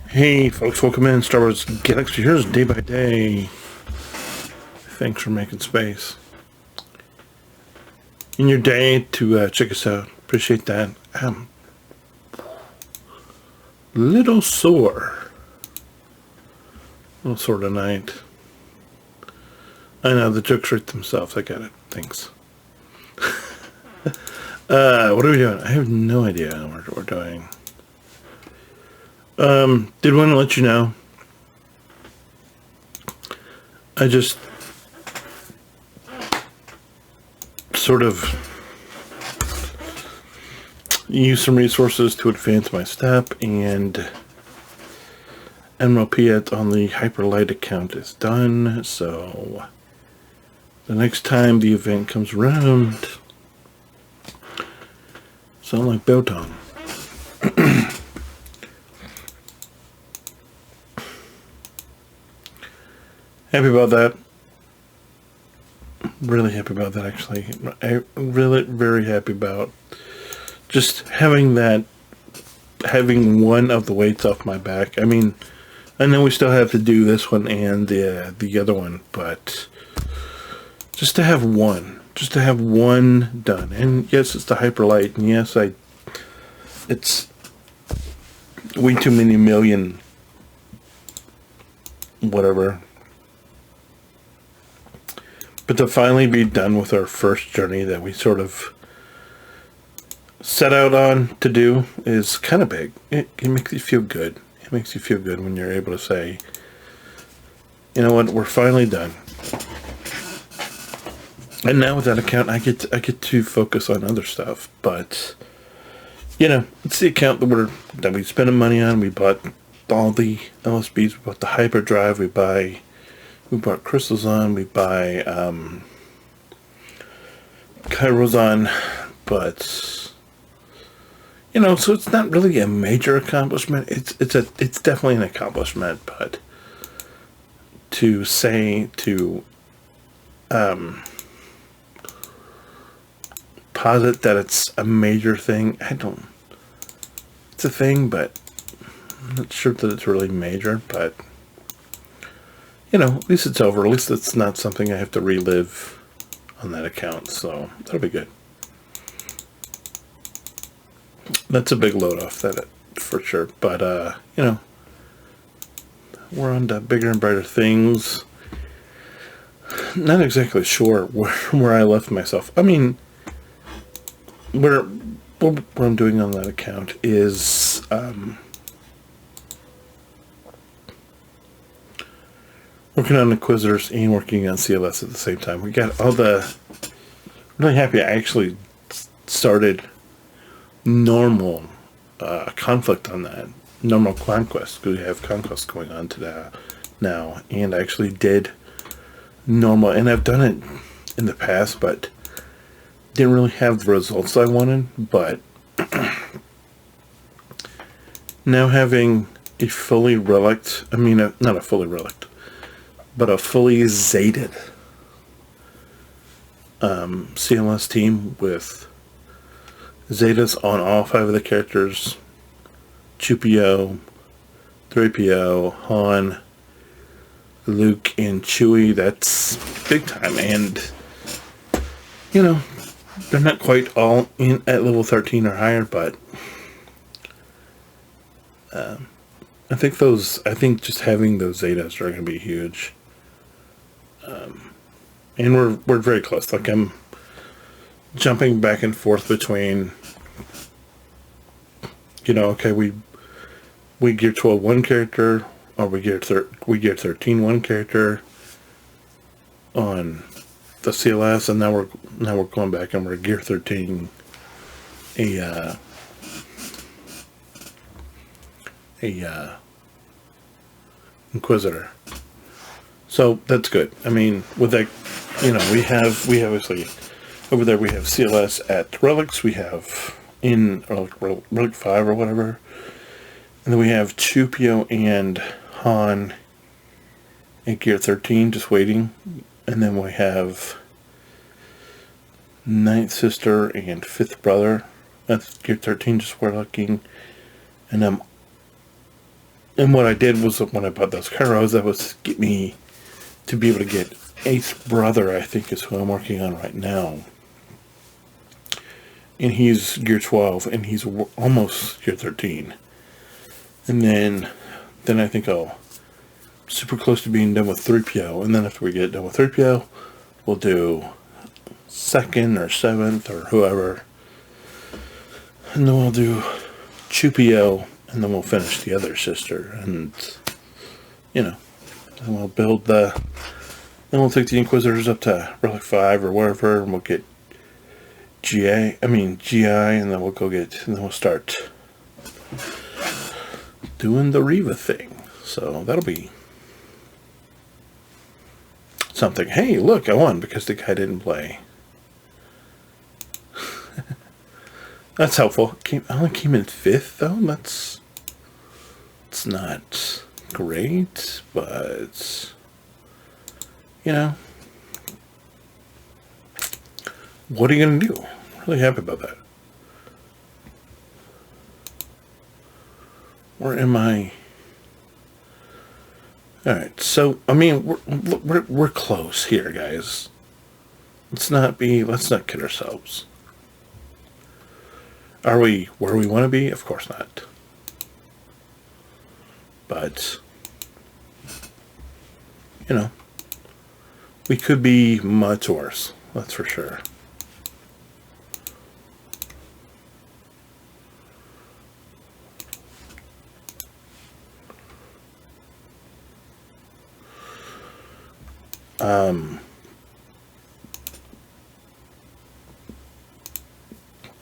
Hey folks, welcome in Star Wars Galaxy. Here's Day by Day. Thanks for making space in your day to check us out. Appreciate that. I'm little sore. Little sore tonight. I know, the jokes write themselves. I got it. Thanks. What are we doing? I have no idea what we're doing. Did want to let you know. I just sort of use some resources to advance my step, and MLP on the Hyperlight account is done, so the next time the event comes around, sound like Botan. Happy about that. Really happy about that, actually. I'm really very happy about just having one of the weights off my back. I mean, I know we still have to do this one and the other one, but just to have one done. And yes, it's the Hyperlight, and yes, it's way too many million whatever. But to finally be done with our first journey that we sort of set out on to do is kind of big. It makes you feel good. It makes you feel good when you're able to say, you know what, we're finally done. And now with that account, I get to focus on other stuff. But you know, it's the account that we spending money on. We bought all the LSBs. We bought the hyperdrive. We bought crystals on. We buy Kairos on. But you know, so it's not really a major accomplishment. It's definitely an accomplishment. But to posit that it's a major thing, it's a thing, but I'm not sure that it's really major. But you know, at least it's over. At least it's not something I have to relive on that account, so that'll be good. That's a big load off that for sure. But you know, we're on to bigger and brighter things. Not exactly sure where I left myself. I mean, what I'm doing on that account is working on Inquisitors and working on CLS at the same time. We got all the... I'm really happy I actually started normal conflict on that. Normal conquest. We have conquest going on to now. And I actually did normal. And I've done it in the past, but didn't really have the results I wanted. But now having a fully relict... I mean, not a fully relict, but a fully zated CLS team with Zetas on all 5 of the characters: 2PO, 3PO, Han, Luke, and Chewie. That's big time. And you know, they're not quite all in at level 13 or higher, but I think just having those Zetas are going to be huge. And we're very close. Like, I'm jumping back and forth between, you know, okay, we gear 12 one character, or we gear 13 one character on the CLS, and now we're going back and we're gear 13 a Inquisitor. So that's good. I mean, with that, you know, we have obviously over there we have CLS at relics. We have in relic 5 or whatever, and then we have 2PO and Han at gear 13 just waiting, and then we have Ninth Sister and Fifth Brother at gear 13 just warlocking, and I'm And what I did was when I bought those Kairos, that was get me to be able to get Eighth Brother, I think is who I'm working on right now. And he's gear 12, and he's almost gear 13. And then I think I'll super close to being done with 3PO. And then after we get done with 3PO, we'll do 2nd or 7th or whoever. And then we'll do 2PO, and then we'll finish the other sister. And, you know, then we'll build then we'll take the Inquisitors up to Relic 5 or wherever, and we'll get GI, and then we'll start doing the Reva thing. So that'll be something. Hey, look, I won because the guy didn't play. That's helpful. I only came in 5th, though. It's not great, but, you know, what are you going to do? I'm really happy about that. Where am I? All right, so I mean, we're close here, guys. Let's not kid ourselves. Are we where we want to be? Of course not. But, you know, we could be much worse. That's for sure.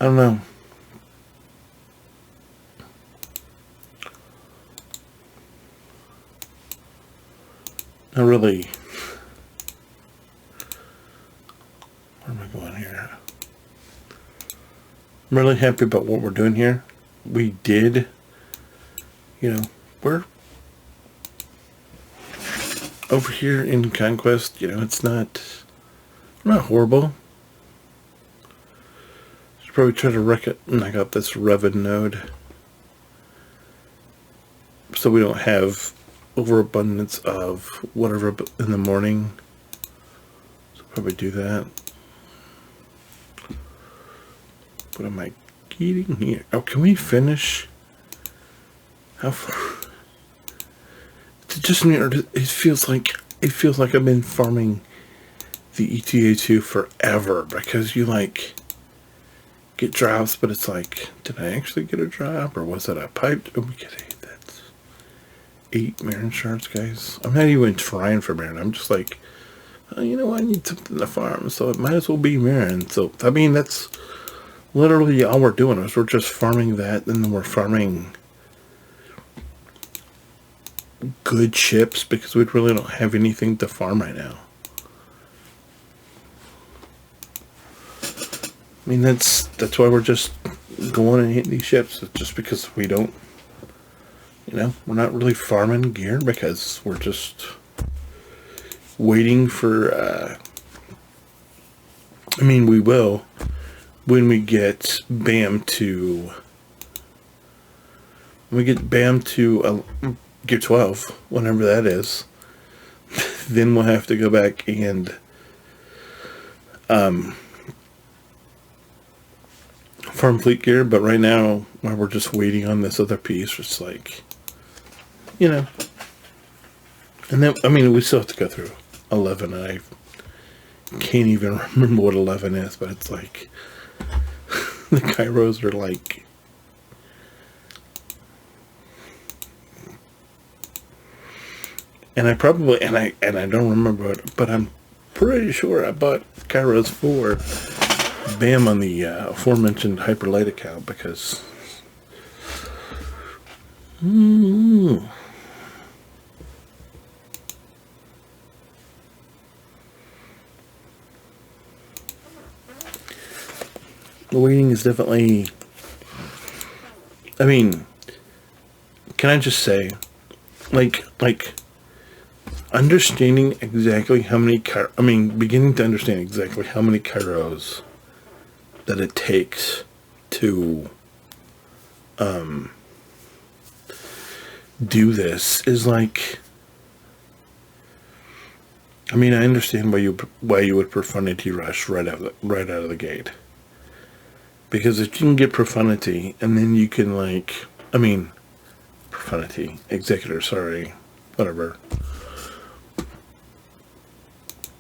I don't know. I really... Where am I going here? I'm really happy about what we're doing here. We did, you know, we're over here in Conquest, you know, it's not horrible. Should probably try to knock out this Revan node so we don't have overabundance of whatever in the morning. So probably do that. What am I getting here? Oh, can we finish? How far? It's just me, or it feels like I've been farming the ETA2 forever, because you like get drops, but it's like, did I actually get a drop, or was it a pipe? Oh, we get 8. That's 8 Marin shards, guys. I'm not even trying for Marin. I'm just like, oh, you know what? I need something to farm, so it might as well be Marin. So I mean, that's literally all we're doing is we're just farming that, and then we're farming good ships because we really don't have anything to farm right now. I mean, that's why we're just going and hitting these ships. It's just because we don't, you know, we're not really farming gear because we're just waiting for, I mean, we will when we get BAM to Gear 12, whenever that is. Then we'll have to go back and farm fleet gear, but right now, while we're just waiting on this other piece, it's like, you know, and then, I mean, we still have to go through 11, and I can't even remember what 11 is, but it's like, the Kairos are like, and I probably, and I don't remember it, but I'm pretty sure I bought Kairos for BAM on the aforementioned Hyperlight account, because the waiting is definitely, I mean, can I just say, like understanding exactly how many beginning to understand exactly how many Kairos that it takes to do this is like, I mean, I understand why you would profundity rush right out of the gate. Because if you can get profundity, and then you can like, I mean, profundity, executor, sorry, whatever.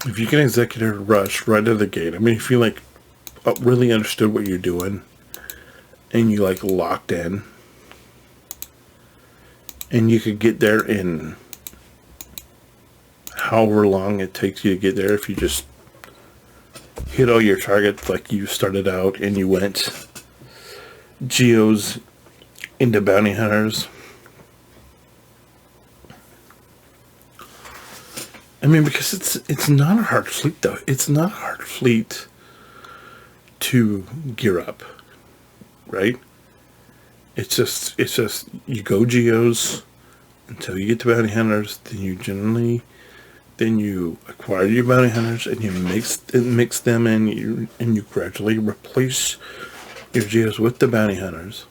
If you can executor rush right out of the gate, I mean, if you like really understood what you're doing, and you like locked in, and you could get there in however long it takes you to get there, if you just hit all your targets like you started out and you went geos into bounty hunters. I mean, because it's not a hard fleet though. It's not a hard fleet to gear up, right? It's just you go geos until you get to bounty hunters. Then you acquire your bounty hunters and you mix them and you gradually replace your geos with the bounty hunters.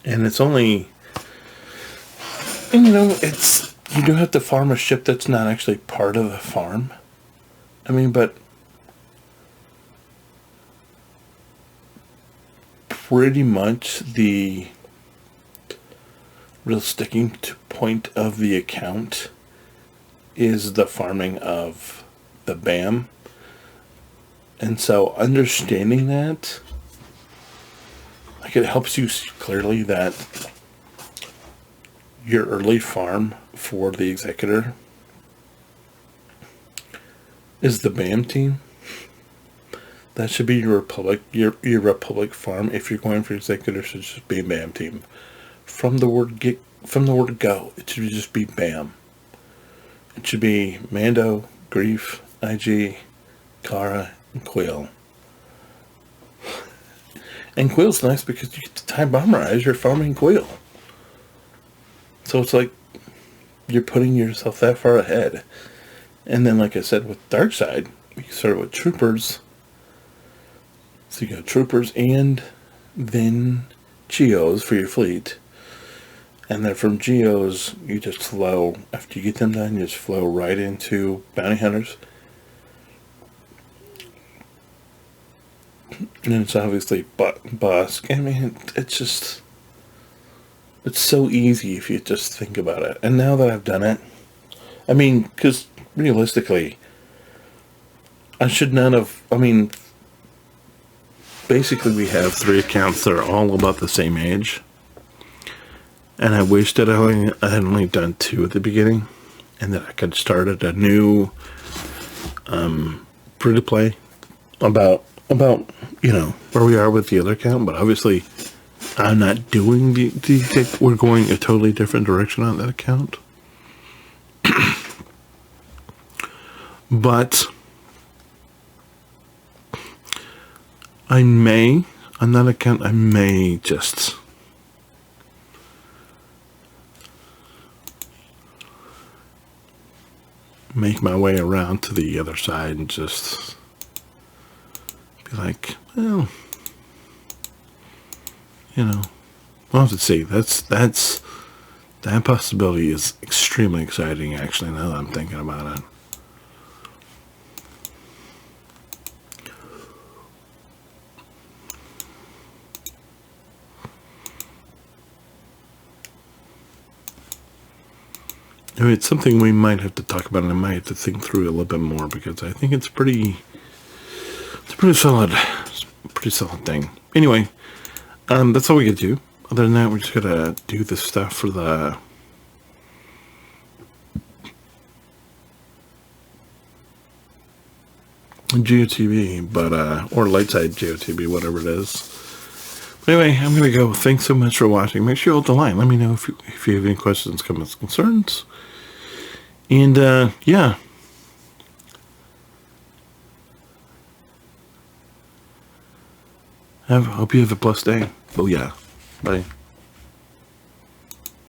And it's only, and you do have to farm a ship that's not actually part of the farm. I mean, but pretty much the real sticking point of the account is the farming of the BAM. And so understanding that, like, it helps you see clearly that your early farm for the executor is the BAM team. That should be your Republic, your Republic farm. If you're going for executor, should just be a BAM team. From the word go, it should just be BAM. It should be Mando, Grief, IG, Kara, and Quill. And Quill's nice because you get to time bomberize, you're farming Quill. So it's like you're putting yourself that far ahead. And then, like I said, with Darkside, you start with Troopers. So you got Troopers and then Geos for your fleet. And then from Geos, you just flow, after you get them done, you just flow right into Bounty Hunters. And then it's obviously Busk. I mean, it's so easy if you just think about it. And now that I've done it, I mean, because realistically, I should not have, I mean, basically we have 3 accounts that are all about the same age. And I wish that I had only done 2 at the beginning, and that I could have started a new free-to-play about where we are with the other account. But obviously, I'm not doing we're going a totally different direction on that account. But on that account, I may just make my way around to the other side and just be like, well, we'll have to see. That possibility is extremely exciting, actually, now that I'm thinking about it. I mean, it's something we might have to talk about, and I might have to think through a little bit more, because I think it's a pretty solid thing. Anyway, that's all we get to do. Other than that, we're just gonna do the stuff for the GOTV, but or Lightside GOTV, whatever it is. Anyway, I'm gonna go. Thanks so much for watching. Make sure you hold the line. Let me know if you have any questions, comments, concerns. And yeah. Hope you have a blessed day. Oh yeah. Bye.